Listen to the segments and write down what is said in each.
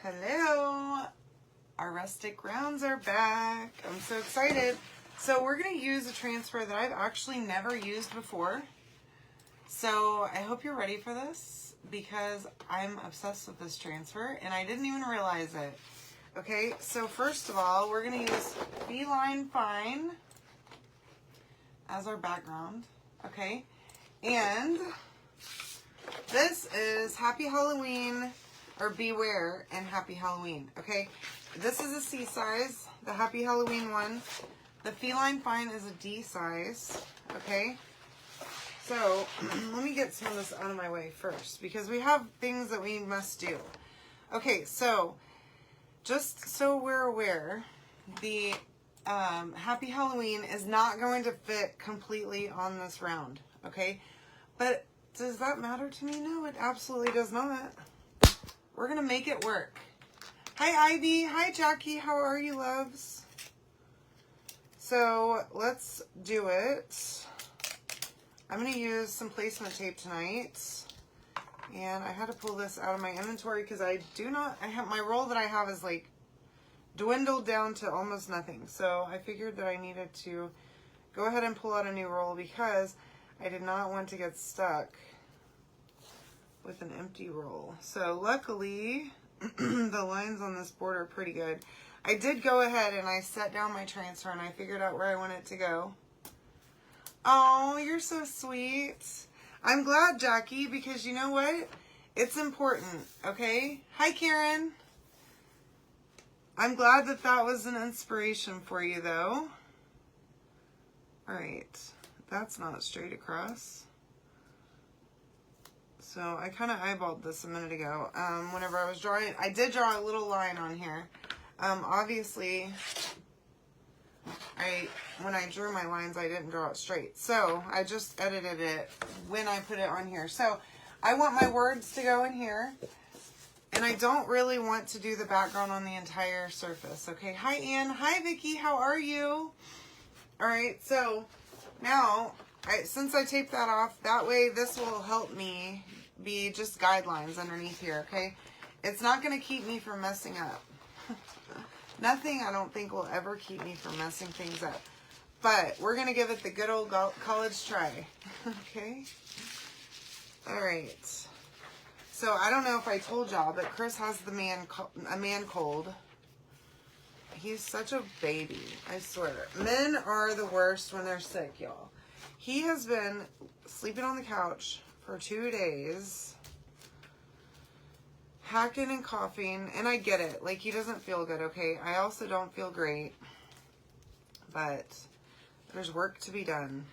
Hello, our rustic rounds are back. I'm so excited. So we're going to use a transfer that I've actually never used before. So I hope you're ready for this because I'm obsessed with this transfer and I didn't even realize it. Okay, so first of all, we're going to use Feline Fine as our background. Okay, and this is Happy Halloween, or Beware and Happy Halloween. Okay, this is a C size, the Happy Halloween one. The Feline Fine is a D size. Okay, so let me get some of this out of my way first because we have things that we must do. Okay, so just so we're aware, the Happy Halloween is not going to fit completely on this round. Okay, but does that matter to me? No, it absolutely does not. We're going to make it work. Hi, Ivy. Hi, Jackie. How are you, loves? So let's do it. I'm going to use some placement tape tonight. And I had to pull this out of my inventory because I have my roll that I have is like dwindled down to almost nothing. So I figured that I needed to go ahead and pull out a new roll because I did not want to get stuck with an empty roll. So luckily, the lines on this board are pretty good. I did go ahead and I set down my transfer and I figured out where I want it to go. Oh, you're so sweet. I'm glad, Jackie, because you know what? It's important, okay? Hi, Karen. I'm glad that that was an inspiration for you, though. All right. That's not straight across. So I kind of eyeballed this a minute ago. Whenever I was drawing, I did draw a little line on here. Obviously, when I drew my lines, I didn't draw it straight. So I just edited it when I put it on here. So I want my words to go in here. And I don't really want to do the background on the entire surface. Okay, hi Ann. Hi Vicki, how are you? All right, so now, since I taped that off, that way this will help me be just guidelines underneath here, okay? It's not going to keep me from messing up. Nothing, I don't think, will ever keep me from messing things up. But we're going to give it the good old college try, okay? All right. So I don't know if I told y'all, but Chris has a man cold. He's such a baby, I swear. Men are the worst when they're sick, y'all. He has been sleeping on the couch for 2 days, hacking and coughing, and I get it. Like, he doesn't feel good, okay? I also don't feel great, but there's work to be done.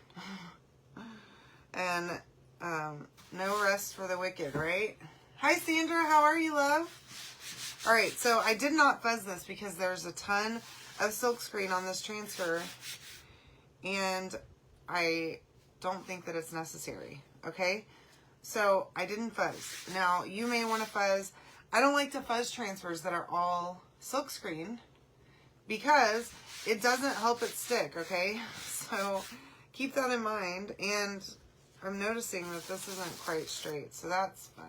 And no rest for the wicked, right? Hi, Sandra. How are you, love? All right, so I did not fuzz this because there's a ton of silkscreen on this transfer, and I don't think that it's necessary, okay? So I didn't fuzz. Now, you may want to fuzz. I don't like to fuzz transfers that are all silkscreen because it doesn't help it stick, okay? So keep that in mind. And I'm noticing that this isn't quite straight, so that's fun.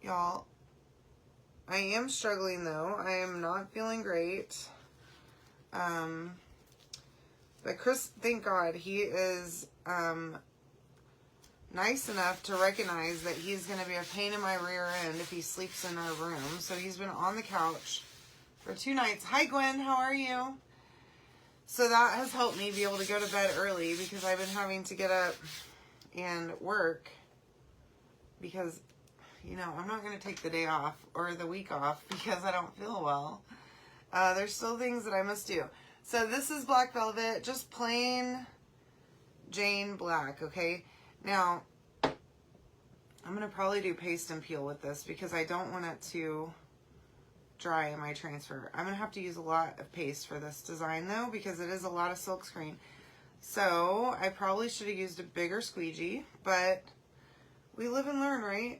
Y'all, I am struggling though. I am not feeling great. But Chris, thank God, he is nice enough to recognize that he's going to be a pain in my rear end if he sleeps in our room. So he's been on the couch for 2 nights. Hi, Gwen. How are you? So that has helped me be able to go to bed early because I've been having to get up and work because, you know, I'm not going to take the day off or the week off because I don't feel well. There's still things that I must do. So this is Black Velvet, just plain Jane black, okay? Now, I'm going to probably do paste and peel with this because I don't want it to dry in my transfer. I'm going to have to use a lot of paste for this design though because it is a lot of silkscreen. So I probably should have used a bigger squeegee, but we live and learn, right?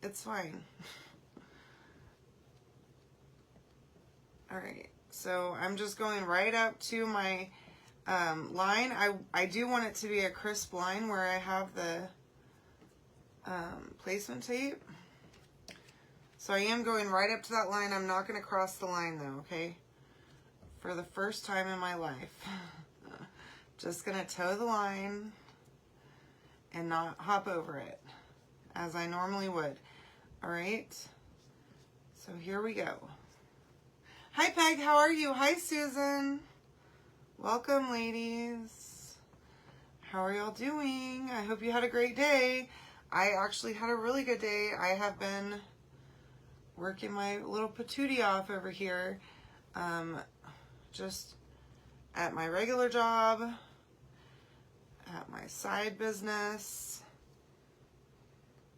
It's fine. All right, so I'm just going right up to my line. I do want it to be a crisp line where I have the placement tape. So I am going right up to that line. I'm not going to cross the line though, okay? For the first time in my life. Just going to toe the line and not hop over it as I normally would. All right? So here we go. Hi, Peg. How are you? Hi, Susan. Welcome, ladies. How are y'all doing? I hope you had a great day. I actually had a really good day. I have been working my little patootie off over here. Just at my regular job, at my side business.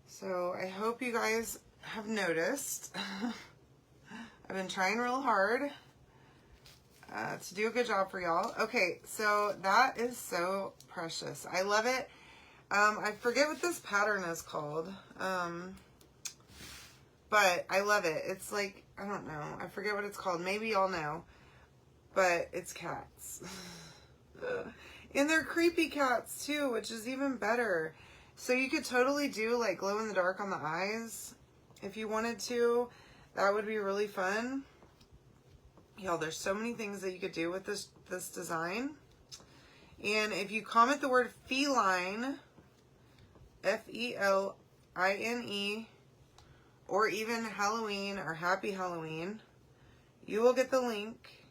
So I hope you guys have noticed. I've been trying real hard to do a good job for y'all. Okay, so that is so precious. I love it. I forget what this pattern is called, but I love it. It's like, I don't know. I forget what it's called. Maybe y'all know, but it's cats. And they're creepy cats too, which is even better. So you could totally do like glow in the dark on the eyes if you wanted to. That would be really fun. Y'all, there's so many things that you could do with this design. And if you comment the word feline, F-E-L-I-N-E, or even Halloween or Happy Halloween, you will get the link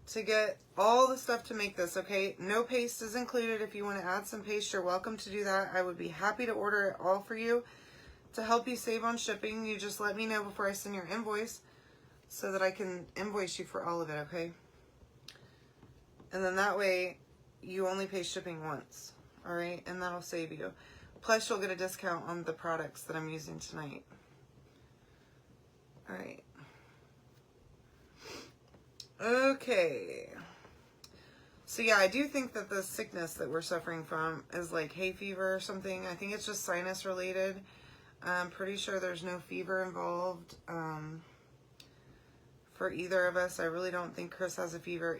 to get all the stuff to make this, okay? No paste is included. If you want to add some paste, you're welcome to do that. I would be happy to order it all for you to help you save on shipping. You just let me know before I send your invoice so that I can invoice you for all of it, okay? And then that way you only pay shipping once, all right? And that'll save you. Plus you'll get a discount on the products that I'm using tonight. All right. Okay. So yeah, I do think that the sickness that we're suffering from is like hay fever or something. I think it's just sinus related. I'm pretty sure there's no fever involved for either of us. I really don't think Chris has a fever.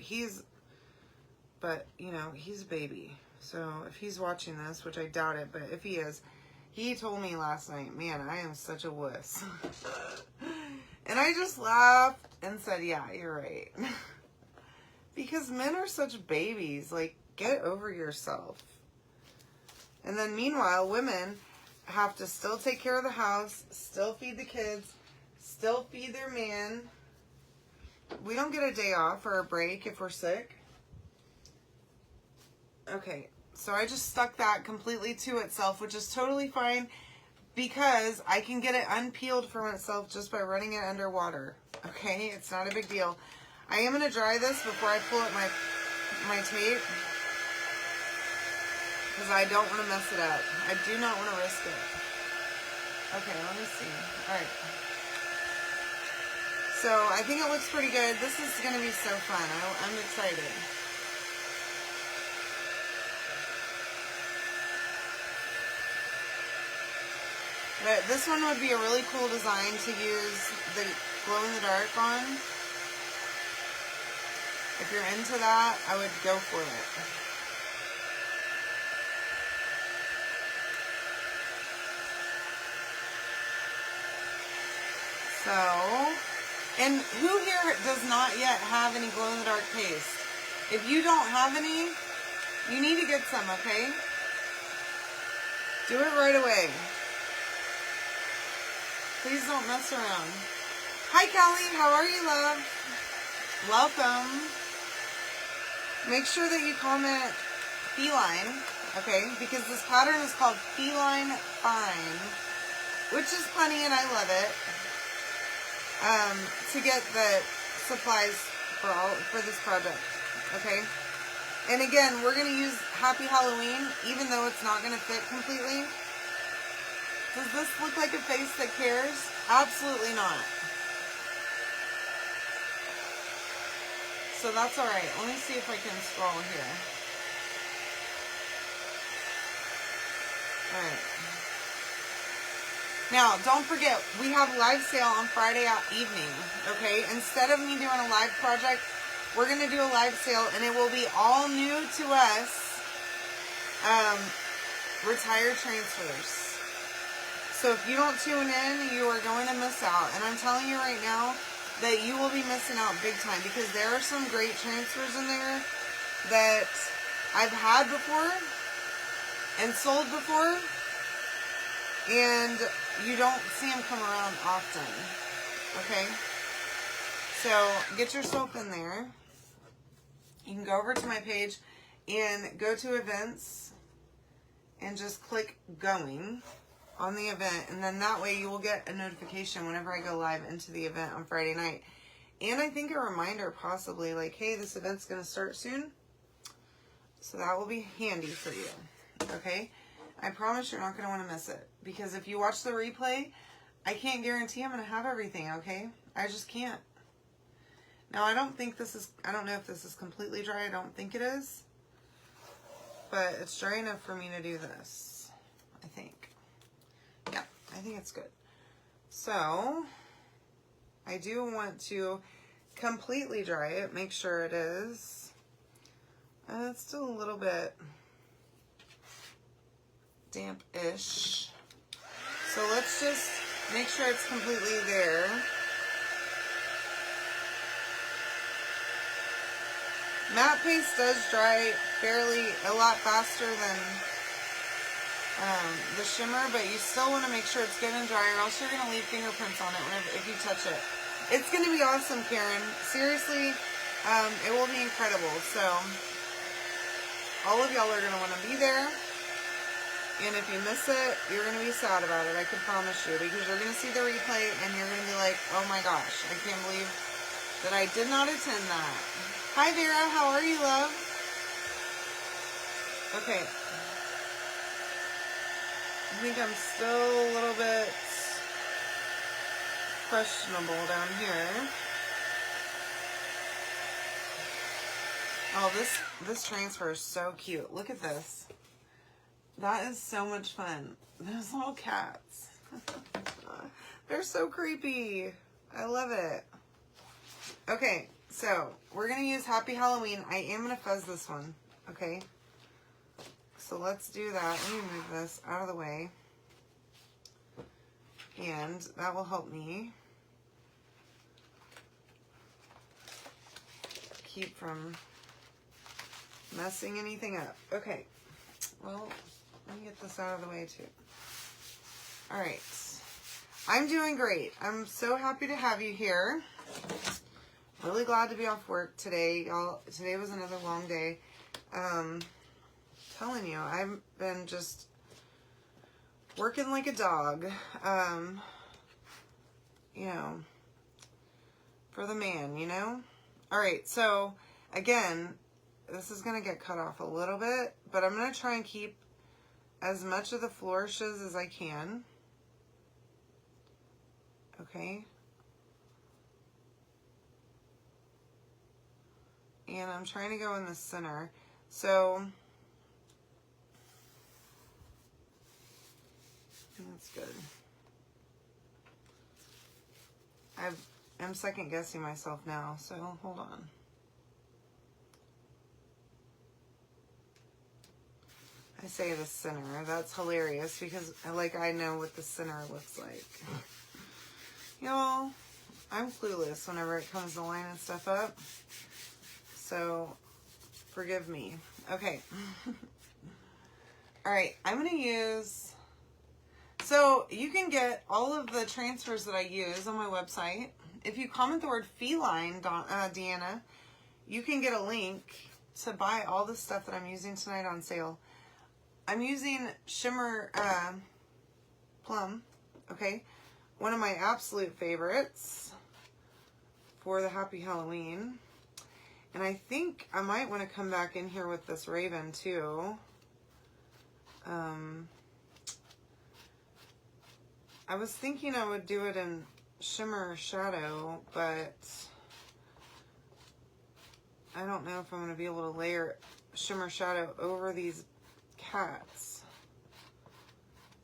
But you know, he's a baby. So if he's watching this, which I doubt it, but if he is, he told me last night, man, I am such a wuss. And I just laughed and said, yeah, you're right. Because men are such babies. Like, get over yourself. And then meanwhile, women have to still take care of the house, still feed the kids, still feed their man. We don't get a day off or a break if we're sick. Okay, so I just stuck that completely to itself, which is totally fine because I can get it unpeeled from itself just by running it under water. Okay, it's not a big deal. I am going to dry this before I pull up my tape because I don't want to mess it up. I do not want to risk it. Okay, let me see. All right. So I think it looks pretty good. This is going to be so fun. I'm excited. But this one would be a really cool design to use the glow in the dark on. If you're into that, I would go for it. So, and who here does not yet have any glow in the dark paste? If you don't have any, you need to get some, okay? Do it right away. Please don't mess around. Hi, Kelly. How are you, love? Welcome. Make sure that you comment feline, okay? Because this pattern is called Feline Fine, which is funny and I love it. To get the supplies for this project, okay? And again, we're going to use Happy Halloween, even though it's not going to fit completely. Does this look like a face that cares? Absolutely not. So that's alright. Let me see if I can scroll here. Alright. Now, don't forget, we have live sale on Friday evening, okay? Instead of me doing a live project, we're going to do a live sale, and it will be all new to us, retired transfers. So if you don't tune in, you are going to miss out. And I'm telling you right now that you will be missing out big time, because there are some great transfers in there that I've had before and sold before, and you don't see them come around often. Okay? So get yourself in there. You can go over to my page and go to events and just click going on the event, and then that way you will get a notification whenever I go live into the event on Friday night. And I think a reminder possibly like, hey, this event's going to start soon. So that will be handy for you. Okay? I promise you're not going to want to miss it, because if you watch the replay, I can't guarantee I'm going to have everything, okay? I just can't. Now, I don't know if this is completely dry. I don't think it is. But it's dry enough for me to do this, I think. Yeah, I think it's good. So, I do want to completely dry it. Make sure it is. It's still a little bit damp-ish. So let's just make sure it's completely there. Matte paste does dry a lot faster than the shimmer, but you still want to make sure it's good and dry, or else you're going to leave fingerprints on it if you touch it. It's going to be awesome, Karen. Seriously, it will be incredible. So, all of y'all are going to want to be there. And if you miss it, you're going to be sad about it, I can promise you. Because you're going to see the replay and you're going to be like, oh my gosh, I can't believe that I did not attend that. Hi Vera, how are you, love? Okay. I think I'm still a little bit questionable down here. Oh, this transfer is so cute. Look at this. That is so much fun. Those little cats. They're so creepy. I love it. Okay, so we're going to use Happy Halloween. I am going to fuzz this one. Okay. So let's do that. Let me move this out of the way. And that will help me keep from messing anything up. Okay. Well, let me get this out of the way too. All right. I'm doing great. I'm so happy to have you here. Really glad to be off work today. Y'all, today was another long day. Telling you, I've been just working like a dog. You know, for the man, you know? All right, so again, this is going to get cut off a little bit, but I'm going to try and keep as much of the flourishes as I can. Okay. And I'm trying to go in the center. So, that's good. I'm second guessing myself now, so hold on. I say the center. That's hilarious because I know what the center looks like. Y'all, I'm clueless whenever it comes to lining stuff up. So, forgive me. Okay. Alright, I'm going to use... So, you can get all of the transfers that I use on my website. If you comment the word feline, Deanna, you can get a link to buy all the stuff that I'm using tonight on sale. I'm using Shimmer Plum, okay? One of my absolute favorites for the Happy Halloween. And I think I might want to come back in here with this Raven too. I was thinking I would do it in Shimmer Shadow, but I don't know if I'm going to be able to layer Shimmer Shadow over these cats.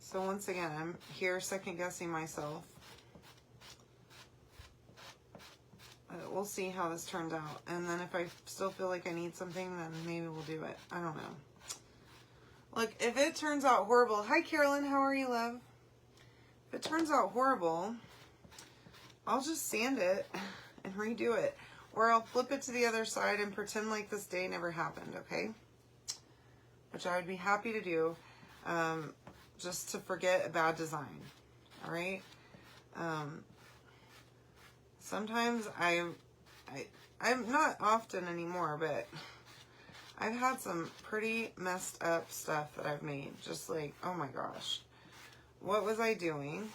So once again, I'm here second guessing myself. We'll see how this turns out. And then if I still feel like I need something, then maybe we'll do it. I don't know. Look, if it turns out horrible... Hi, Carolyn. How are you, love? If it turns out horrible, I'll just sand it and redo it. Or I'll flip it to the other side and pretend like this day never happened, okay? Which I would be happy to do, just to forget a bad design, all right? Sometimes I'm not often anymore, but I've had some pretty messed up stuff that I've made. Just like, oh my gosh, what was I doing?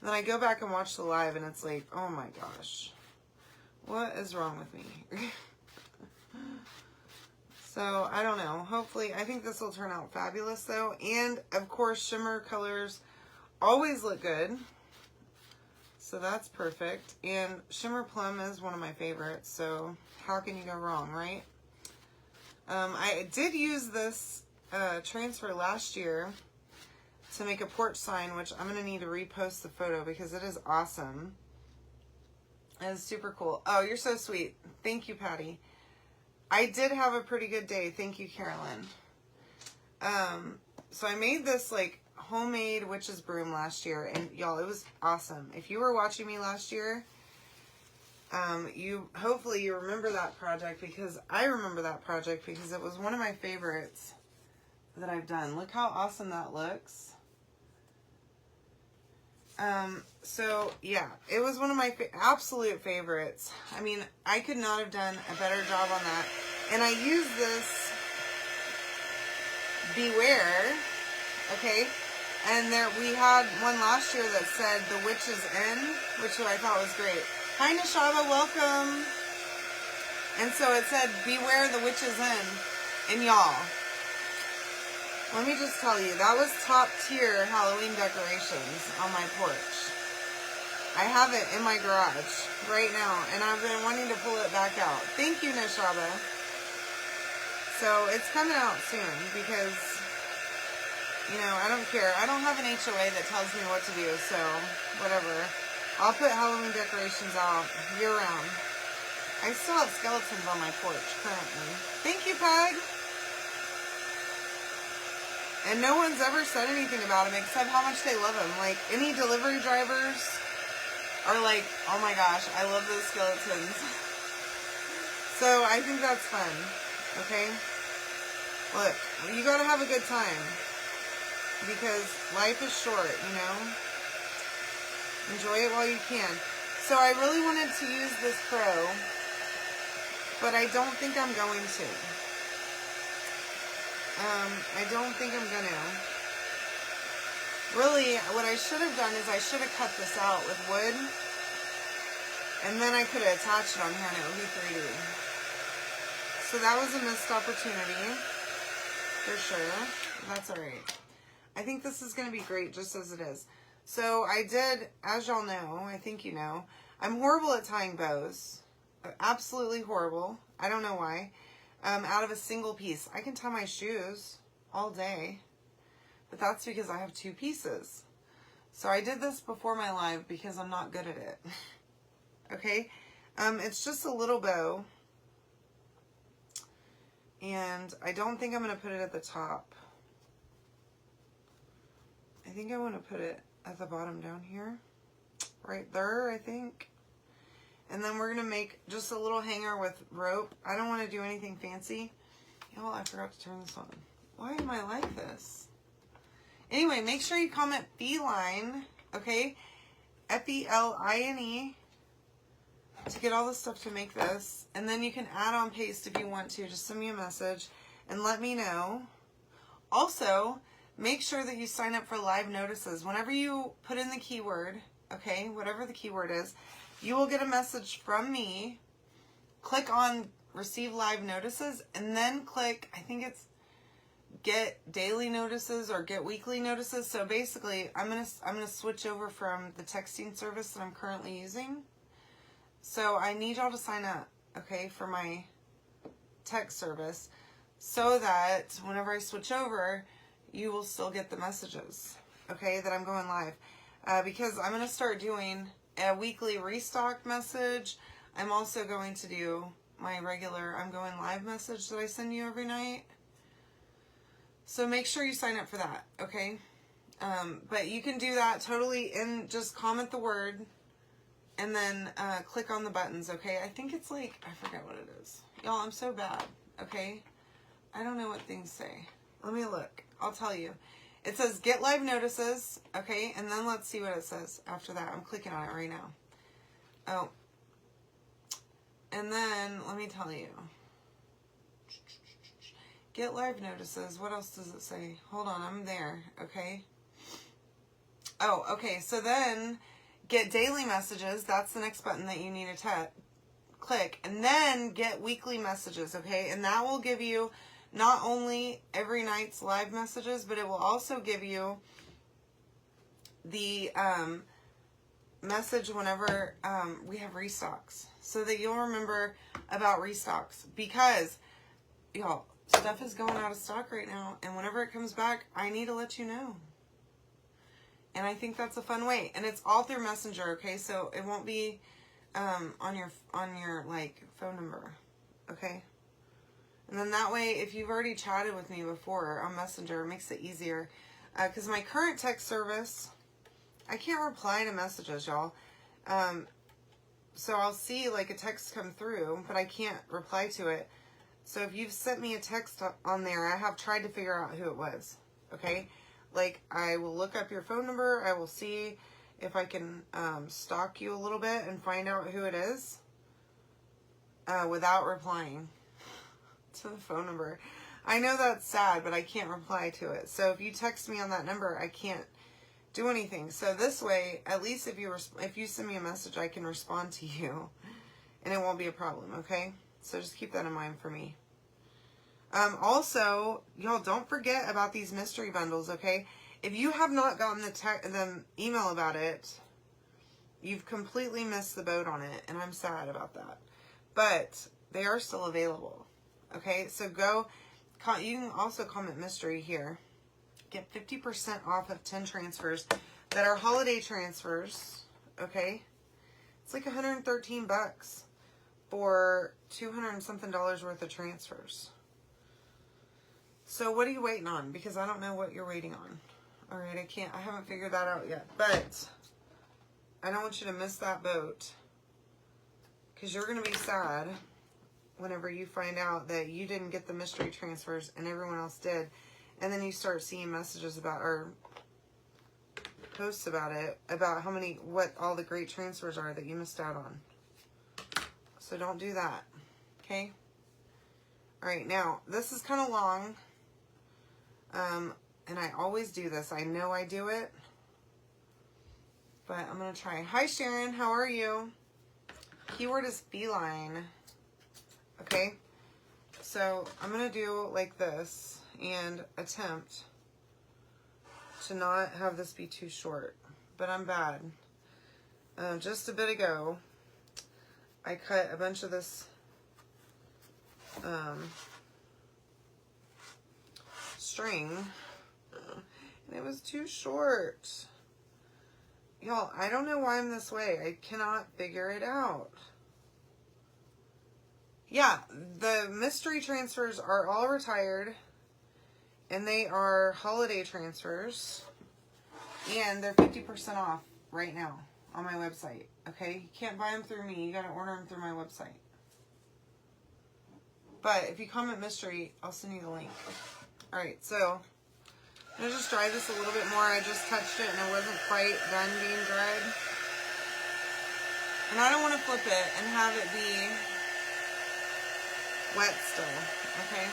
And then I go back and watch the live and it's like, oh my gosh, what is wrong with me? So, I don't know. Hopefully, I think this will turn out fabulous though. And, of course, shimmer colors always look good. So, that's perfect. And shimmer plum is one of my favorites. So, how can you go wrong, right? I did use this transfer last year to make a porch sign, which I'm going to need to repost the photo because it is awesome. It is super cool. Oh, you're so sweet. Thank you, Patty. I did have a pretty good day. Thank you, Carolyn. So I made this like homemade witch's broom last year, and y'all, it was awesome. If you were watching me last year, hopefully you remember that project, because I remember that project because it was one of my favorites that I've done. Look how awesome that looks. So yeah, it was one of my absolute favorites. I mean, I could not have done a better job on that. And I used this Beware, okay? And we had one last year that said the witch is in, which I thought was great. Hi, Nishaba, welcome. And so it said, beware the witch is in. And y'all, let me just tell you, that was top tier Halloween decorations on my porch. I have it in my garage right now, and I've been wanting to pull it back out. Thank you, Nishaba. So it's coming out soon because, you know, I don't care. I don't have an HOA that tells me what to do, so whatever. I'll put Halloween decorations out year round. I still have skeletons on my porch currently. Thank you, Peg. And no one's ever said anything about them except how much they love them. Like, any delivery drivers are like, oh my gosh, I love those skeletons. So I think that's fun, okay? Look, you gotta have a good time because life is short, you know? Enjoy it while you can. So I really wanted to use this Pro, but I don't think I'm going to. I don't think I'm gonna. Really, what I should have done is I should have cut this out with wood, and then I could have attached it on here and it would be 3D. So that was a missed opportunity, for sure. That's alright. I think this is going to be great just as it is. So I did, as y'all know, I think you know, I'm horrible at tying bows. Absolutely horrible. I don't know why. Out of a single piece. I can tie my shoes all day, but that's because I have 2 pieces. So I did this before my live because I'm not good at it. Okay? It's just a little bow, and I don't think I'm going to put it at the top. I think I want to put it at the bottom down here. Right there, I think. And then we're going to make just a little hanger with rope. I don't want to do anything fancy. Y'all, I forgot to turn this on. Why am I like this? Anyway, make sure you comment feline, okay? F-E-L-I-N-E to get all the stuff to make this. And then you can add on paste if you want to. Just send me a message and let me know. Also, make sure that you sign up for live notices. Whenever you put in the keyword, okay, whatever the keyword is, you will get a message from me. Click on receive live notices and then click, I think it's get daily notices or get weekly notices. So basically, I'm gonna switch over from the texting service that I'm currently using. So I need y'all to sign up, okay, for my text service so that whenever I switch over, you will still get the messages, okay, that I'm going live. Because I'm going to start doing a weekly restock message. I'm also going to do my regular I'm going live message that I send you every night. So make sure you sign up for that, okay? But you can do that totally and just comment the word and then click on the buttons, okay? I think it's like, I forget what it is. Y'all, I'm so bad, okay? I don't know what things say. Let me look. I'll tell you. It says get live notices, okay? And then let's see what it says after that. I'm clicking on it right now. Oh. And then, let me tell you. Get live notices. What else does it say? Hold on, I'm there, okay? Oh, okay, so then get daily messages. That's the next button that you need to click. And then get weekly messages, okay? And that will give you not only every night's live messages, but it will also give you the message whenever we have restocks, so that you'll remember about restocks, because y'all, stuff is going out of stock right now, and whenever it comes back, I need to let you know. And I think that's a fun way, and it's all through Messenger, okay? So it won't be on your like phone number, okay? And then that way, if you've already chatted with me before on Messenger, it makes it easier. Because my current text service, I can't reply to messages, y'all. So I'll see like a text come through, but I can't reply to it. So if you've sent me a text on there, I have tried to figure out who it was, okay? Like, I will look up your phone number. I will see if I can stalk you a little bit and find out who it is without replying to the phone number. I know that's sad, but I can't reply to it. So if you text me on that number, I can't do anything. So this way, at least if you send me a message, I can respond to you, and it won't be a problem, okay? So just keep that in mind for me. Also, y'all, don't forget about these mystery bundles, okay? If you have not gotten the email about it, you've completely missed the boat on it, and I'm sad about that. But they are still available. Okay, so you can also comment mystery here. Get 50% off of 10 transfers that are holiday transfers, okay? It's like 113 bucks for 200 and something dollars worth of transfers. So what are you waiting on? Because I don't know what you're waiting on. All right, I haven't figured that out yet. But I don't want you to miss that boat, because you're going to be sad whenever you find out that you didn't get the mystery transfers and everyone else did. And then you start seeing messages about, or posts about it, about what all the great transfers are that you missed out on. So don't do that, okay? All right, now, this is kind of long, and I always do this. I know I do it, but I'm going to try. Hi, Sharon, how are you? Keyword is feline. Okay, so I'm going to do like this and attempt to not have this be too short, but I'm bad. Just a bit ago, I cut a bunch of this string, and it was too short. Y'all, I don't know why I'm this way. I cannot figure it out. Yeah, the mystery transfers are all retired, and they are holiday transfers, and they're 50% off right now on my website, okay? You can't buy them through me. You got to order them through my website. But if you comment mystery, I'll send you the link. All right, so I'm going to just dry this a little bit more. I just touched it, and it wasn't quite done being dried. And I don't want to flip it and have it be wet still, okay?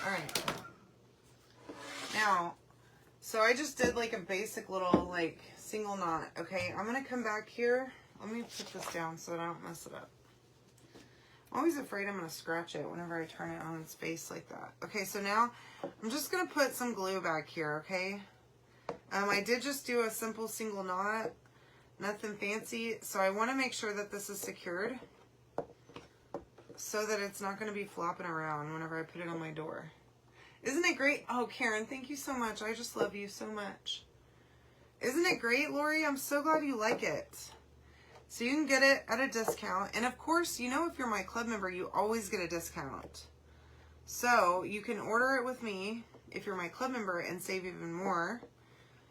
All right. Now, so I just did like a basic little like single knot, okay? I'm going to come back here. Let me put this down so that I don't mess it up. I'm always afraid I'm going to scratch it whenever I turn it on its face like that. Okay, so now I'm just going to put some glue back here, okay? I did just do a simple single knot, nothing fancy. So I want to make sure that this is secured so that it's not going to be flopping around whenever I put it on my door. Isn't it great? Oh, Karen, thank you so much. I just love you so much. Isn't it great, Lori? I'm so glad you like it. So you can get it at a discount. And of course, you know, if you're my club member, you always get a discount. So you can order it with me if you're my club member and save even more.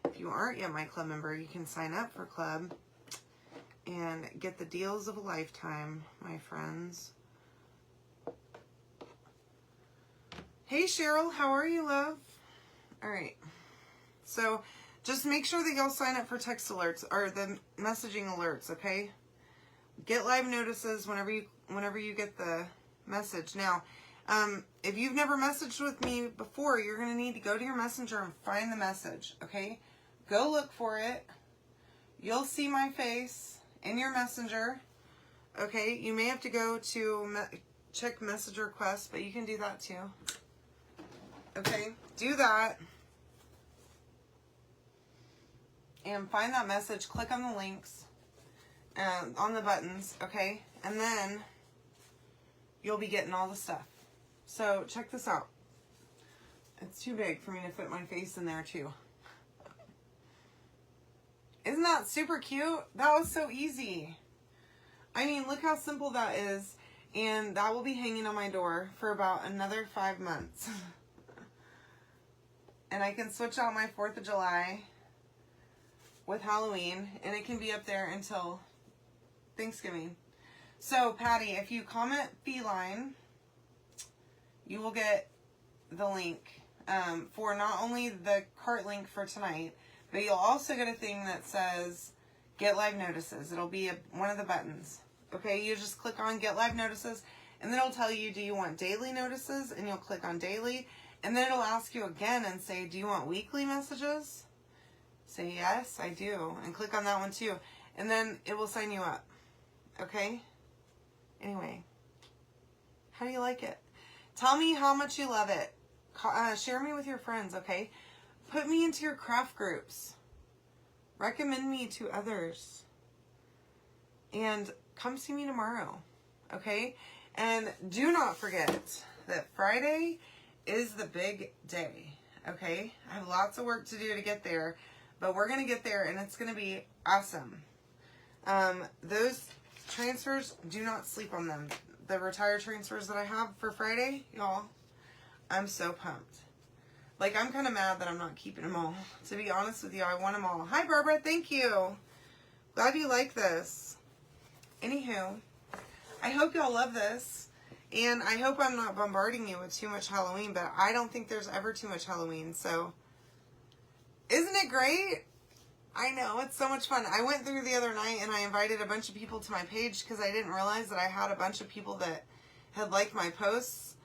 If you aren't yet my club member, you can sign up for club and get the deals of a lifetime, my friends. Hey Cheryl, how are you, love? All right. So just make sure that y'all sign up for text alerts or the messaging alerts, okay? Get live notices whenever you get the message. Now, if you've never messaged with me before, you're going to need to go to your messenger and find the message, okay? Go look for it. You'll see my face in your messenger, okay? You may have to go to check message requests, but you can do that too. Okay, do that. And find that message, click on the links, on the buttons, okay? And then you'll be getting all the stuff. So check this out. It's too big for me to fit my face in there too. Isn't that super cute? That was so easy. I mean, look how simple that is. And that will be hanging on my door for about another 5 months. And I can switch out my 4th of July with Halloween, and it can be up there until Thanksgiving. So, Patty, if you comment feline, you will get the link for not only the cart link for tonight, but you'll also get a thing that says get live notices. It'll be one of the buttons. Okay, you just click on get live notices, and then it'll tell you, do you want daily notices? And you'll click on daily, and then it'll ask you again and say, do you want weekly messages? Say yes, I do, and click on that one too, and then it will sign you up. Okay? Anyway, how do you like it? Tell me how much you love it. Share me with your friends, okay? Put me into your craft groups. Recommend me to others. And come see me tomorrow, okay? And do not forget that Friday is the big day, okay? I have lots of work to do to get there, but we're going to get there, and it's going to be awesome. Those transfers, do not sleep on them. The retired transfers that I have for Friday, y'all, I'm so pumped. Like, I'm kind of mad that I'm not keeping them all. To be honest with you, I want them all. Hi, Barbara. Thank you. Glad you like this. Anywho, I hope y'all love this. And I hope I'm not bombarding you with too much Halloween, but I don't think there's ever too much Halloween. So, isn't it great? I know. It's so much fun. I went through the other night and I invited a bunch of people to my page because I didn't realize that I had a bunch of people that had liked my posts.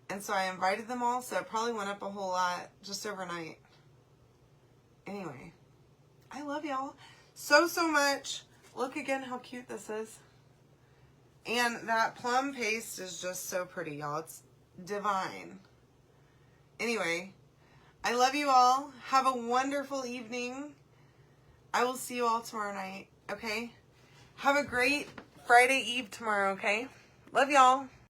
And so I invited them all, so it probably went up a whole lot just overnight. Anyway, I love y'all so, so much. Look again how cute this is. And that plum paste is just so pretty, y'all. It's divine. Anyway, I love you all. Have a wonderful evening. I will see you all tomorrow night, okay? Have a great Friday Eve tomorrow, okay? Love y'all.